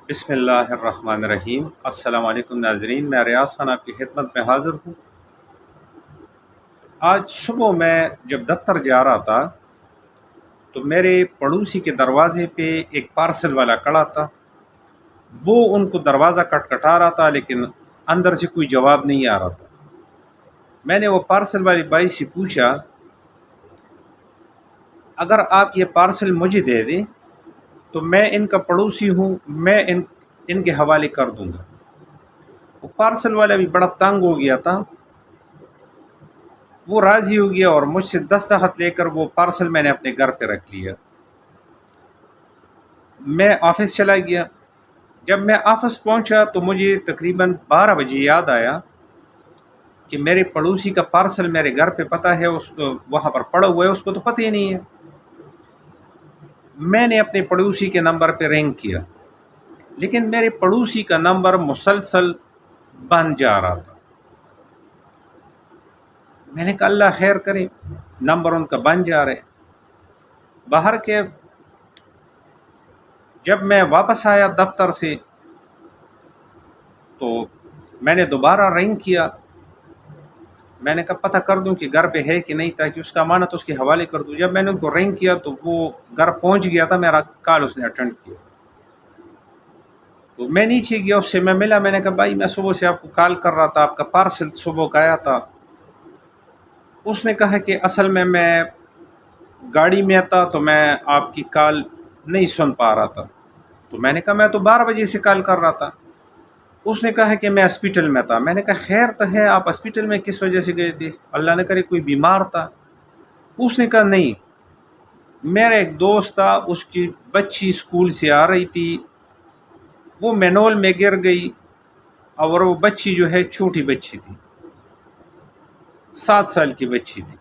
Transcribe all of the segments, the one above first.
بسم اللہ الرحمن الرحیم۔ السلام علیکم ناظرین، میں ریاض خان آپ کی خدمت میں حاضر ہوں۔ آج صبح میں جب دفتر جا رہا تھا تو میرے پڑوسی کے دروازے پہ ایک پارسل والا کھڑا تھا۔ وہ ان کو دروازہ کھٹکھٹا رہا تھا لیکن اندر سے کوئی جواب نہیں آ رہا تھا۔ میں نے وہ پارسل والی بائی سے پوچھا، اگر آپ یہ پارسل مجھے دے دیں تو میں ان کا پڑوسی ہوں، میں ان کے حوالے کر دوں گا۔ وہ پارسل والا بھی بڑا تنگ ہو گیا تھا، وہ راضی ہو گیا اور مجھ سے دستخط لے کر وہ پارسل میں نے اپنے گھر پہ رکھ لیا۔ میں آفس چلا گیا۔ جب میں آفس پہنچا تو مجھے تقریباً 12 بجے یاد آیا کہ میرے پڑوسی کا پارسل میرے گھر پہ پتہ ہے، اس کو وہاں پر پڑا ہوا ہے، اس کو تو پتہ ہی نہیں ہے۔ میں نے اپنے پڑوسی کے نمبر پہ رنگ کیا لیکن میرے پڑوسی کا نمبر مسلسل بند جا رہا تھا۔ میں نے کہا اللہ خیر کرے، نمبر ان کا بند جا رہے۔ باہر کے جب میں واپس آیا دفتر سے تو میں نے دوبارہ رنگ کیا۔ میں نے کہا پتہ کر دوں کہ گھر پہ ہے کہ نہیں، تاکہ اس کا امانت اس کے حوالے کر دوں۔ جب میں نے ان کو رنگ کیا تو وہ گھر پہنچ گیا تھا، میرا کال اس نے اٹینڈ کیا۔ تو میں نیچے گیا، اس سے میں ملا، میں نے کہا بھائی میں صبح سے آپ کو کال کر رہا تھا، آپ کا پارسل صبح کا آیا تھا۔ اس نے کہا کہ اصل میں گاڑی میں تھا تو میں آپ کی کال نہیں سن پا رہا تھا۔ تو میں نے کہا میں تو 12 بجے سے کال کر رہا تھا۔ اس نے کہا کہ میں ہاسپٹل میں تھا۔ میں نے کہا خیر تو ہے، آپ ہاسپٹل میں کس وجہ سے گئے تھے؟ اللہ نہ کرے کوئی بیمار تھا۔ اس نے کہا نہیں، میرا ایک دوست تھا، اس کی بچی اسکول سے آ رہی تھی، وہ مینول میں گر گئی اور وہ بچی جو ہے چھوٹی بچی تھی، 7 سال کی بچی تھی،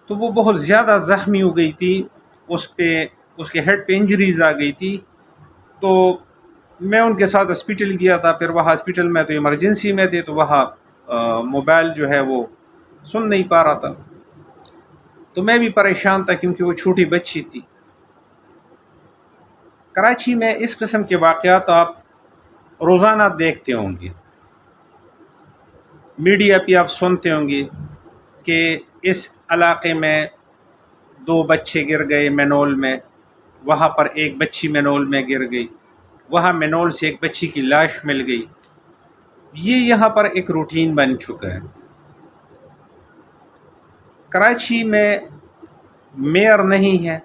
تو وہ بہت زیادہ زخمی ہو گئی تھی، اس کے ہیڈ پہ انجریز آ گئی تھی۔ تو میں ان کے ساتھ ہاسپٹل گیا تھا، پھر وہاں ہاسپٹل میں تو ایمرجنسی میں تھے، تو وہاں موبائل جو ہے وہ سن نہیں پا رہا تھا، تو میں بھی پریشان تھا کیونکہ وہ چھوٹی بچی تھی۔ کراچی میں اس قسم کے واقعات آپ روزانہ دیکھتے ہوں گے، میڈیا پہ آپ سنتے ہوں گے کہ اس علاقے میں 2 بچے گر گئے مینول میں، وہاں پر ایک بچی مینول میں گر گئی، وہاں مینول سے ایک بچی کی لاش مل گئی۔ یہ یہاں پر ایک روٹین بن چکا ہے۔ کراچی میں میئر نہیں ہے،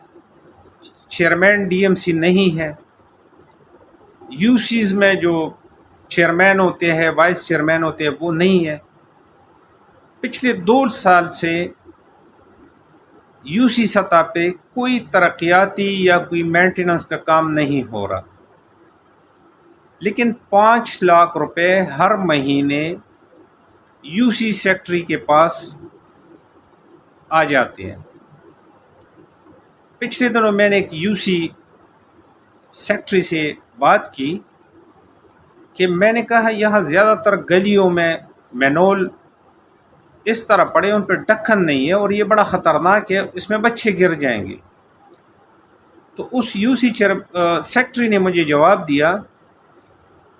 چیئرمین ڈی ایم سی نہیں ہے، یو سیز میں جو چیئرمین ہوتے ہیں، وائس چیئرمین ہوتے ہیں، وہ نہیں ہے۔ پچھلے 2 سال سے یو سی سطح پہ کوئی ترقیاتی یا کوئی مینٹیننس کا کام نہیں ہو رہا، لیکن 5 لاکھ روپے ہر مہینے یو سی سیکٹری کے پاس آ جاتے ہیں۔ پچھلے دنوں میں نے ایک یو سی سیکٹری سے بات کی کہ میں نے کہا یہاں زیادہ تر گلیوں میں مینول اس طرح پڑے، ان پہ ڈھکن نہیں ہے اور یہ بڑا خطرناک ہے، اس میں بچے گر جائیں گے۔ تو اس یو سی سیکٹری نے مجھے جواب دیا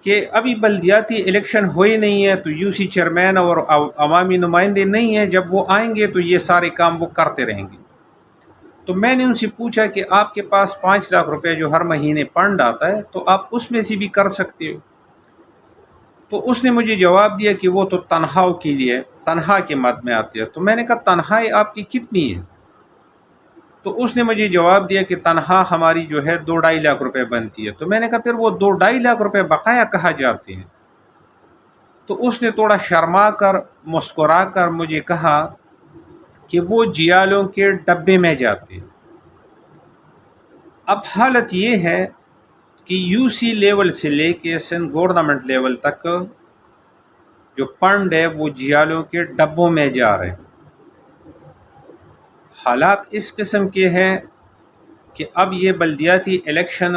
کہ ابھی بلدیاتی الیکشن ہوئے نہیں ہے تو یو سی چیئرمین اور عوامی نمائندے نہیں ہیں، جب وہ آئیں گے تو یہ سارے کام وہ کرتے رہیں گے۔ تو میں نے ان سے پوچھا کہ آپ کے پاس 5 لاکھ روپے جو ہر مہینے فنڈ آتا ہے تو آپ اس میں سے بھی کر سکتے ہو۔ تو اس نے مجھے جواب دیا کہ وہ تو تنخواہوں کے لیے تنخواہ کے مد میں آتی ہے۔ تو میں نے کہا تنخواہ آپ کی کتنی ہے؟ تو اس نے مجھے جواب دیا کہ تنخواہ ہماری جو ہے 2-2.5 لاکھ روپے بنتی ہے۔ تو میں نے کہا پھر وہ 2-2.5 لاکھ روپے بقایا کہاں جاتے ہیں؟ تو اس نے تھوڑا شرما کر مسکرا کر مجھے کہا کہ وہ جیالوں کے ڈبے میں جاتے ہیں۔ اب حالت یہ ہے کہ یو سی لیول سے لے کے سندھ گورنمنٹ لیول تک جو فنڈ ہے وہ جیالوں کے ڈبوں میں جا رہے ہیں۔ حالات اس قسم کے ہیں کہ اب یہ بلدیاتی الیکشن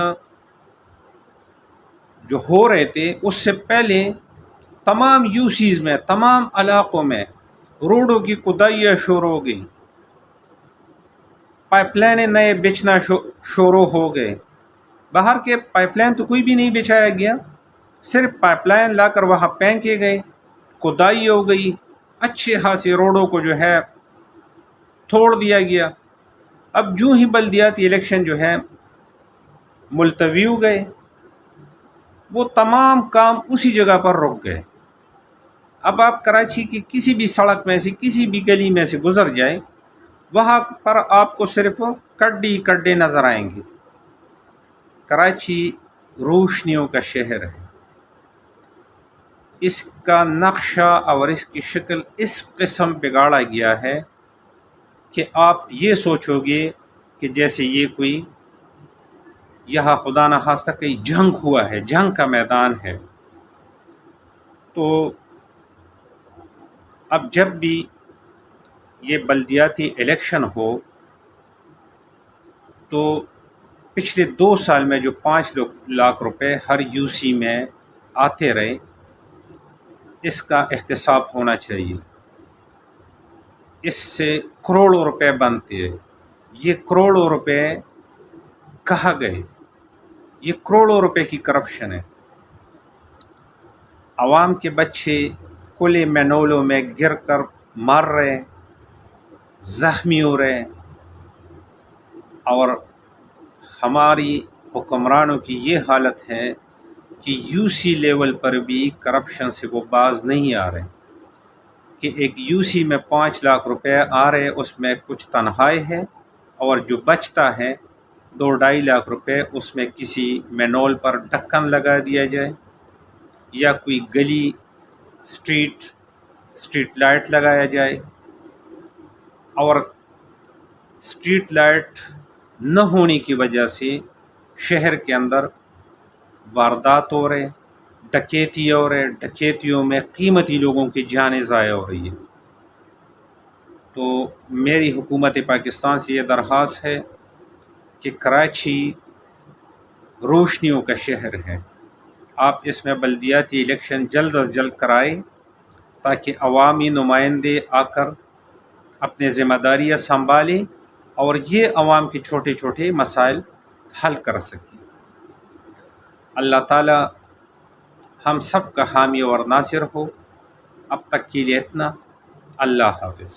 جو ہو رہے تھے اس سے پہلے تمام یو سیز میں، تمام علاقوں میں روڈوں کی کھدائیاں شروع ہو گئی، پائپ لائنیں نئے بچھنا شروع ہو گئے، باہر کے پائپ لائن تو کوئی بھی نہیں بچھایا گیا، صرف پائپ لائن لا کر وہاں پھینکے گئے، کھدائی ہو گئی، اچھے خاصے روڈوں کو جو ہے توڑ دیا گیا۔ اب جو ہی بلدیاتی الیکشن جو ہے ملتوی ہو گئے، وہ تمام کام اسی جگہ پر رک گئے۔ اب آپ کراچی کی کسی بھی سڑک میں سے کسی بھی گلی میں سے گزر جائیں، وہاں پر آپ کو صرف کڈی کڈے نظر آئیں گے۔ کراچی روشنیوں کا شہر ہے، اس کا نقشہ اور اس کی شکل اس قسم بگاڑا گیا ہے کہ آپ یہ سوچو گے کہ جیسے یہ کوئی یہاں خدا نخواستہ کہیں جنگ ہوا ہے، جنگ کا میدان ہے۔ تو اب جب بھی یہ بلدیاتی الیکشن ہو تو پچھلے 2 سال میں جو 5 لاکھ روپے ہر یو سی میں آتے رہے، اس کا احتساب ہونا چاہیے۔ اس سے کروڑوں روپے بنتے ہیں، یہ کروڑوں روپے کہاں گئے؟ یہ کروڑوں روپے کی کرپشن ہے۔ عوام کے بچے کھلے مینولوں میں گر کر مر رہے، زخمی ہو رہے، اور ہماری حکمرانوں کی یہ حالت ہے کہ یو سی لیول پر بھی کرپشن سے وہ باز نہیں آ رہے کہ ایک یو سی میں 5 لاکھ روپے آ رہے، اس میں کچھ تنخواہیں ہے، اور جو بچتا ہے 2-2.5 لاکھ روپے اس میں کسی مینول پر ڈھکن لگا دیا جائے، یا کوئی گلی اسٹریٹ لائٹ لگایا جائے، اور اسٹریٹ لائٹ نہ ہونے کی وجہ سے شہر کے اندر واردات ہو رہے، ڈکیتی ہو رہے، ڈکیتیوں میں قیمتی لوگوں کی جانیں ضائع ہو رہی ہے۔ تو میری حکومت پاکستان سے یہ درخواست ہے کہ کراچی روشنیوں کا شہر ہے، آپ اس میں بلدیاتی الیکشن جلد از جلد کرائیں تاکہ عوامی نمائندے آ کر اپنے ذمہ داریاں سنبھالیں اور یہ عوام کے چھوٹے چھوٹے مسائل حل کر سکیں۔ اللہ تعالی ہم سب کا حامی اور ناصر ہو۔ اب تک کے لیے اتنا، اللہ حافظ۔